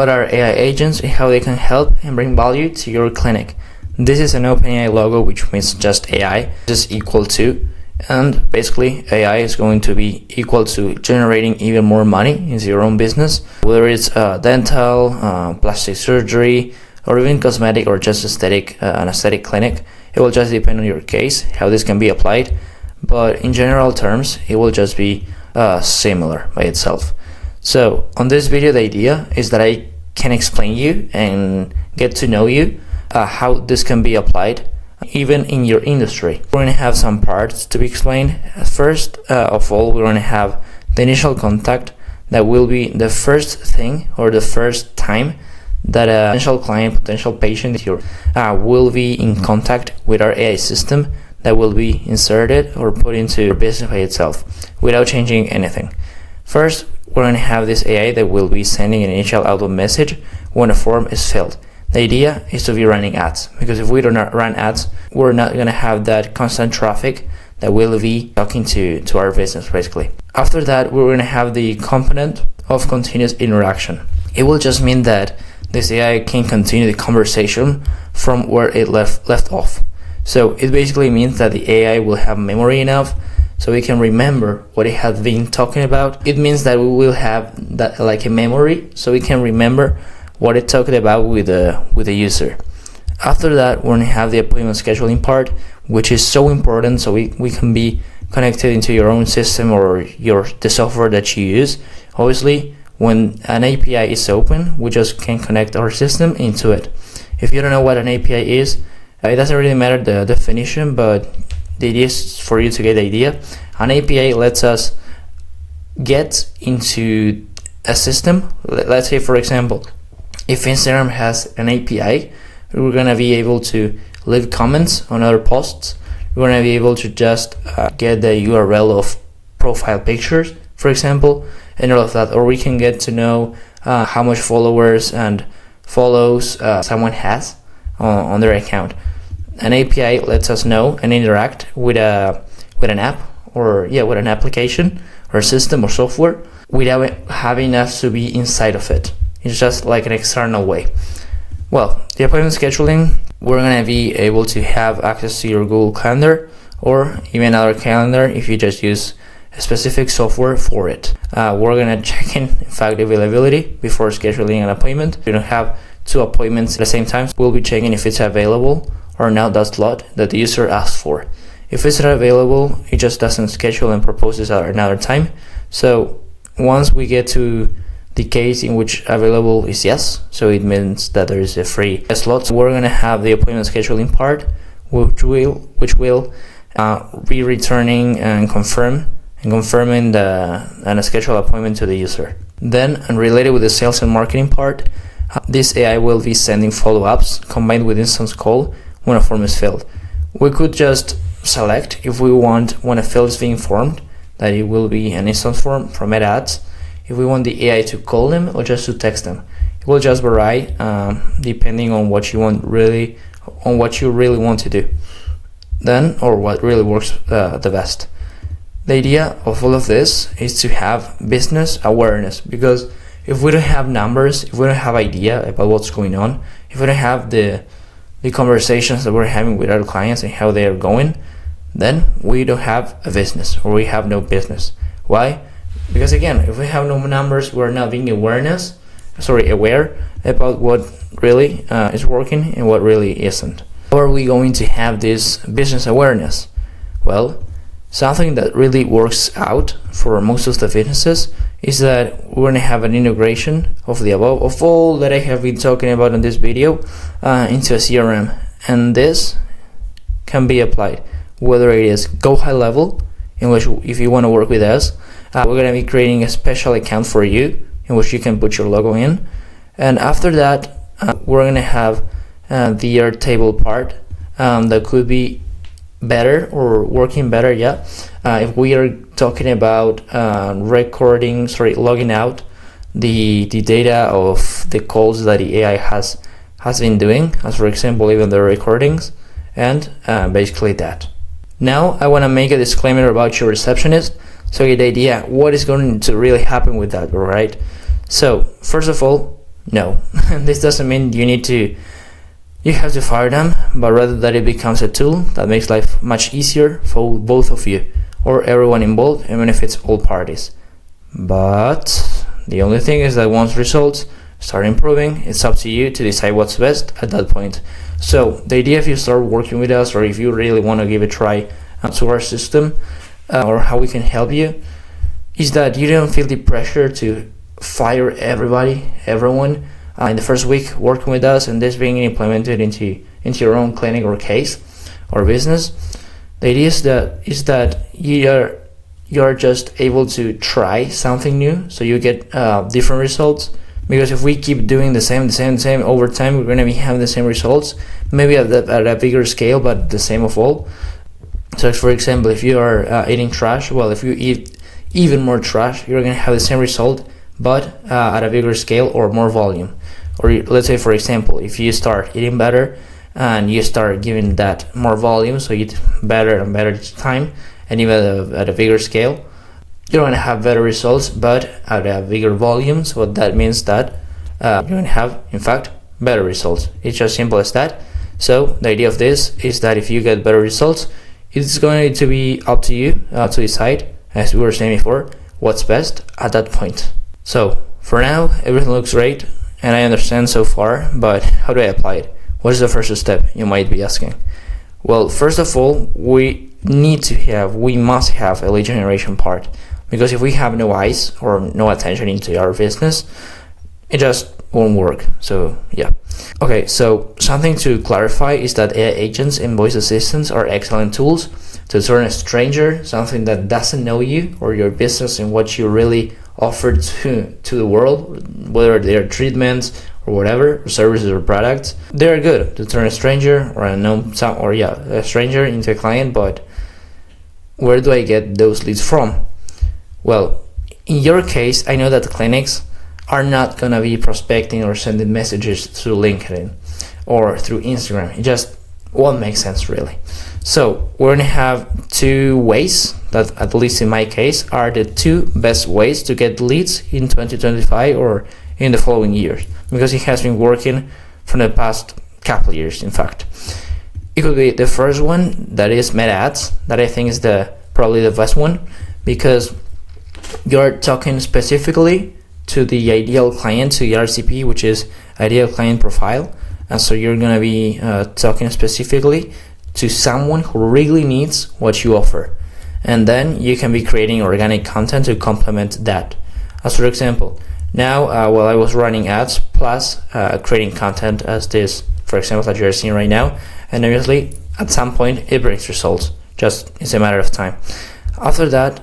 what are AI agents and how they can help and bring value to your clinic. This is an OpenAI logo, which means just AI is equal to, and basically AI is going to be equal to generating even more money into your own business, whether it's dental, plastic surgery, or even cosmetic or just an aesthetic clinic. It will just depend on your case how this can be applied, but in general terms it will just be similar by itself. So on this video, the idea is that I can explain you and get to know you how this can be applied even in your industry. We're going to have some parts to be explained. First of all, we're going to have the initial contact. That will be the first thing or the first time that a potential client, potential patient here will be in contact with our AI system that will be inserted or put into your business by itself without changing anything. First, we're going to have this AI that will be sending an initial output message when a form is filled. The idea is to be running ads, because if we do not run ads, we're not going to have that constant traffic that will be talking to our business basically. After that, we're going to have the component of continuous interaction. It will just mean that this AI can continue the conversation from where it left off. So it basically means that the AI will have memory enough so we can remember what it has been talking about. It means that we will have that like a memory, so we can remember what it talked about with the user. After that, we're going to have the appointment scheduling part, which is so important, so we can be connected into your own system or the software that you use. Obviously, when an API is open, we just can connect our system into it. If you don't know what an API is, it doesn't really matter the definition, but the idea is for you to get the idea. An API lets us get into a system. Let's say, for example, if Instagram has an API, we're going to be able to leave comments on other posts. We're going to be able to just get the URL of profile pictures, for example, and all of that. Or we can get to know how much followers and follows someone has on their account. An API lets us know and interact with an app or with an application or system or software without having us to be inside of it. It's just like an external way. Well, the appointment scheduling, we're going to be able to have access to your Google Calendar or even other calendar if you just use a specific software for it. We're going to check in fact, the availability before scheduling an appointment. We don't have two appointments at the same time. We'll be checking if it's available or not that slot that the user asked for. If it's not available, it just doesn't schedule and proposes another time. So once we get to the case in which available is yes, so it means that there is a free slot. So we're going to have the appointment scheduling part, which will be returning and confirming a scheduled appointment to the user. Then, and related with the sales and marketing part, this AI will be sending follow-ups combined with instance call when a form is filled. We could just select if we want when a field is being formed that it will be an instance form from Meta Ads. If we want the AI to call them or just to text them, it will just vary depending on what you really want to do. Then, or what really works the best. The idea of all of this is to have business awareness, because if we don't have numbers, if we don't have idea about what's going on, if we don't have the conversations that we're having with our clients and how they are going, then we don't have a business, or we have no business. Why? Because again, if we have no numbers, we're not being aware about what really is working and what really isn't. How are we going to have this business awareness? Well, something that really works out for most of the businesses is that we're going to have an integration of the above, of all that I have been talking about in this video, into a CRM. And this can be applied, whether it is Go High Level, in which if you want to work with us, we're going to be creating a special account for you in which you can put your logo in. And after that, we're going to have the Airtable part that could be better or working better, if we are talking about logging out the data of the calls that the AI has been doing, as for example even the recordings, and basically that. Now I want to make a disclaimer about your receptionist, so you get the idea what is going to really happen with that, right? So first of all, No. This doesn't mean you have to fire them, but rather that it becomes a tool that makes life much easier for both of you or everyone involved, and benefits all parties. But the only thing is that once results start improving, it's up to you to decide what's best at that point. So the idea, if you start working with us, or if you really want to give a try to our system, or how we can help you, is that you don't feel the pressure to fire everyone in the first week working with us, and this being implemented into your own clinic or case or business. The idea is that you're just able to try something new, so you get different results. Because if we keep doing the same over time, we're going to be having the same results, maybe at a bigger scale, but the same of all. So, for example, if you are eating trash, well, if you eat even more trash, you're going to have the same result, but at a bigger scale or more volume. Or let's say, for example, if you start eating better and you start giving that more volume, so you eat better and better each time, and even at a bigger scale, you're going to have better results, but at a bigger volume. So what that means that you're going to have, in fact, better results. It's just simple as that. So the idea of this is that if you get better results, it's going to be up to you to decide, as we were saying before, what's best at that point. So for now, everything looks great, and I understand so far, but how do I apply it? What is the first step, you might be asking? Well, first of all, we must have a lead generation part, because if we have no eyes or no attention into our business, it just won't work. So yeah. Okay, so something to clarify is that AI agents and voice assistants are excellent tools to turn a stranger, something that doesn't know you or your business and what you really offer to the world, whether they're treatments or whatever, services or products. They're good to turn a stranger or a stranger into a client. But where do I get those leads from? Well, in your case, I know that clinics are not going to be prospecting or sending messages through LinkedIn or through Instagram. It just won't make sense, really. So we're going to have two ways that, at least in my case, are the two best ways to get leads in 2025 or in the following years, because it has been working for the past couple years, in fact. It could be the first one, that is Meta Ads, that I think is probably the best one, because you're talking specifically to the ideal client, to the RCP, which is ideal client profile. And so you're going to be talking specifically to someone who really needs what you offer. And then you can be creating organic content to complement that. As for example, now while I was running ads plus creating content as this, for example, that you're seeing right now, and obviously at some point it brings results. Just it's a matter of time. After that,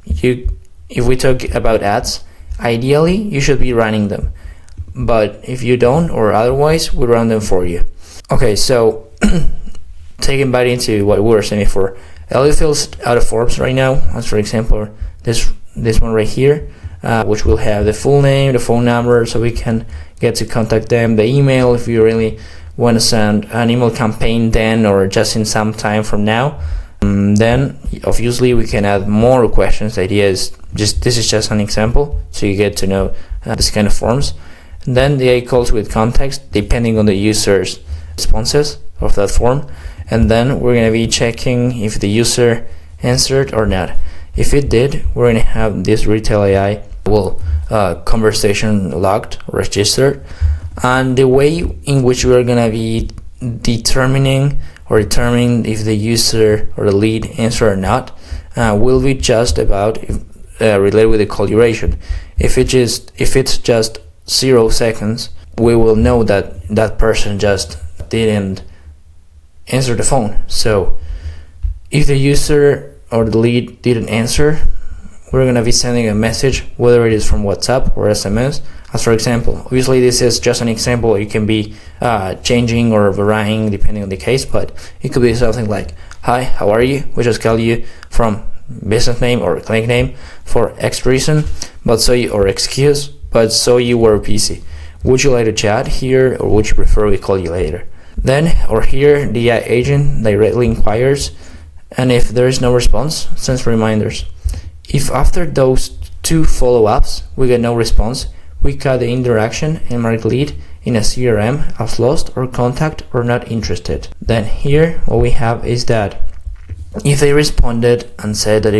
if we talk about ads, ideally you should be running them, but if you don't or otherwise, we run them for you. Okay, so taking back into what we were saying before, Elliot fills out of forms right now, as for example this one right here, which will have the full name, the phone number, so we can get to contact them, the email if you really want to send an email campaign then or just in some time from now. Then obviously we can add more questions. The idea is this is just an example, so you get to know this kind of forms. And then the AI calls with context depending on the user's responses of that form, and then we're going to be checking if the user answered or not. If it did, we're going to have this retail AI conversation logged or registered, and the way in which we're going to be determining if the user or the lead answer or not will be just about related with the call duration. If it's just 0 seconds, we will know that that person just didn't answer the phone. So if the user or the lead didn't answer, we're going to be sending a message, whether it is from WhatsApp or SMS. As for example, obviously this is just an example. It can be changing or varying depending on the case, but it could be something like, "Hi, how are you? We just called you from business name or clinic name for X reason, but so you were busy. Would you like to chat here, or would you prefer we call you later?" Then or here, the AI agent directly inquires, and if there is no response, sends reminders. If after those 2 follow-ups we get no response, we cut the interaction and mark lead in a CRM as lost or contact or not interested. Then here what we have is that if they responded and said that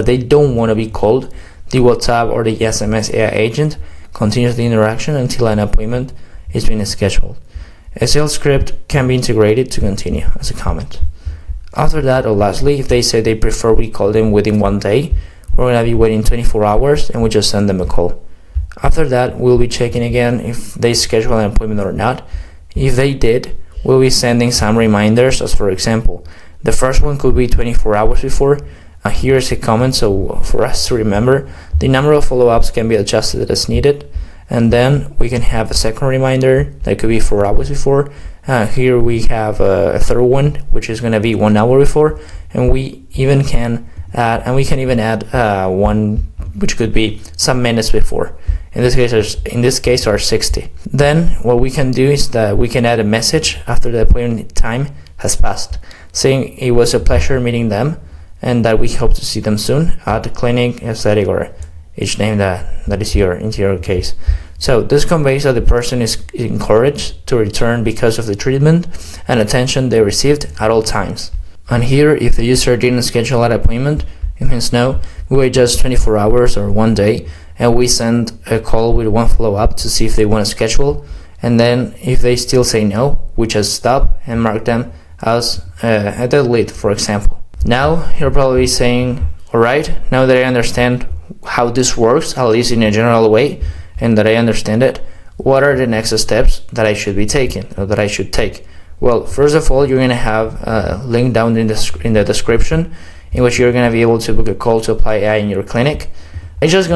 they don't want to be called, the WhatsApp or the SMS AI agent continues the interaction until an appointment is being scheduled. A sales script can be integrated to continue as a comment. After that, or lastly, if they say they prefer we call them within 1 day, we're going to be waiting 24 hours and we just send them a call. After that, we'll be checking again if they schedule an appointment or not. If they did, we'll be sending some reminders, as for example, the first one could be 24 hours before. Here's a comment, so for us to remember, the number of follow-ups can be adjusted as needed. And then we can have a second reminder that could be 4 hours before. Here we have a third one, which is going to be 1 hour before. And we even can add, one which could be some minutes before. In this case are 60. Then what we can do is that we can add a message after the appointment time has passed, saying it was a pleasure meeting them and that we hope to see them soon at the clinic, aesthetic, or each name that is in your case. So this conveys that the person is encouraged to return because of the treatment and attention they received at all times. And here, if the user didn't schedule an appointment, it means no, we wait just 24 hours or 1 day and we send a call with one follow-up to see if they want to schedule. And then if they still say no, we just stop and mark them as a dead lead, for example. Now you're probably saying, alright, now that I understand how this works, at least in a general way, and that I understand it, what are the next steps that I should be taking, or that I should take? Well, first of all, you're going to have a link down in the description in which you're going to be able to book a call to apply AI in your clinic. It's just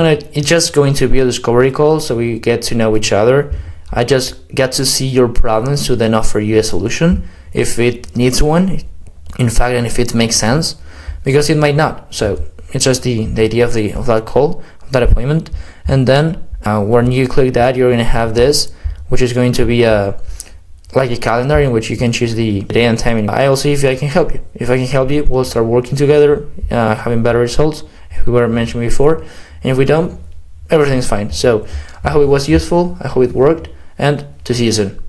going to be a discovery call, so we get to know each other. I just get to see your problems to then offer you a solution if it needs one, in fact, and if it makes sense, because it might not. So it's just the idea of that call, of that appointment. And then when you click that, you're going to have this, which is going to be like a calendar in which you can choose the day and time. I'll see if I can help you. If I can help you, we'll start working together, having better results, if we were mentioned before. And if we don't, everything's fine. So I hope it was useful, I hope it worked, and to see you soon.